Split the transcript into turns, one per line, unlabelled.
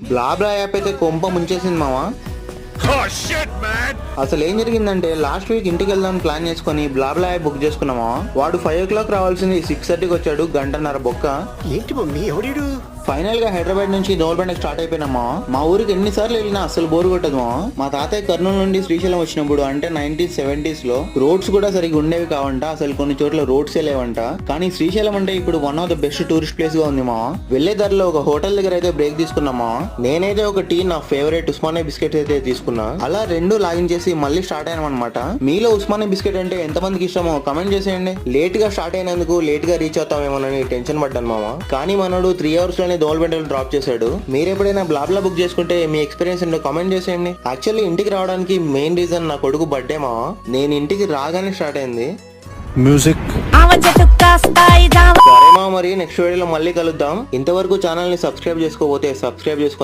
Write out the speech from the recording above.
Blah blah app అయితే కొంప ముంచేసింది మావా. అసలు ఏం జరిగిందంటే లాస్ట్ వీక్ ఇంటికి వెళ్దాం ప్లాన్ చేసుకుని బ్లాబ్లా యాప్ బుక్ చేసుకున్నామా. వాడు 5 o'clock రావాల్సింది 6:30కి వచ్చాడు, గంటన్నర బొక్క.
ఏంటి మమ్మీ ఎవడు?
ఫైనల్ గా హైదరాబాద్ నుంచి దోల్బండకి స్టార్ట్ అయిపోయినామా. మా ఊరికి ఎన్నిసార్లు వెళ్ళినా అసలు బోరు కొట్టదు. మా తాతయ్య కర్నూలు నుండి శ్రీశైలం వచ్చినప్పుడు అంటే 90s 70s లో రోడ్స్ కూడా సరిగ్గా ఉండేవి కావంట. అసలు కొన్ని చోట్ల రోడ్సే లేవంట. కానీ శ్రీశైలం అంటే ఇప్పుడు one of the best tourist place గా ఉంది మా. వెళ్లే దారిలో ఒక హోటల్ దగ్గర అయితే బ్రేక్ తీసుకున్నామా. నేనైతే ఒక టీ నా ఫేవరెట్ ఉస్మానియా బిస్కెట్ అయితే తీసుకున్నా. అలా రెండు లాగిన్ చేసి మళ్ళీ స్టార్ట్ అయ్యాం అనమాట. మీలో ఉస్మానియా బిస్కెట్ అంటే ఎంత మందికి ఇష్టమో కమెంట్ చేసేయండి. లేట్ గా స్టార్ట్ అయినందుకు లేట్ గా రీచ్ అవుతామేమోనని టెన్షన్ పడ్డాను మామ. కానీ మనోడు 3 hours లోనే దోల్బండలు డ్రాప్ చేశాడు. మీరు ఎప్పుడైనా బ్లాబ్లా బుక్ చేసుకుంటే మీ ఎక్స్పీరియన్స్ ఏంటో కామెంట్ చేసేయండి. యాక్చువల్లీ ఇంటికి రావడానికి మెయిన్ రీజన్ నా కొడుకు బర్త్డే మా. నేను ఇంటికి రాగానే స్టార్ట్ అయింది
మ్యూజిక్.
సరే మా, మరి నెక్స్ట్ వీడియోలో మళ్ళీ కలుద్దాం. ఇంతవరకు ఛానల్ ని సబ్స్క్రైబ్ చేసుకోకపోతే సబ్స్క్రైబ్ చేసుకొని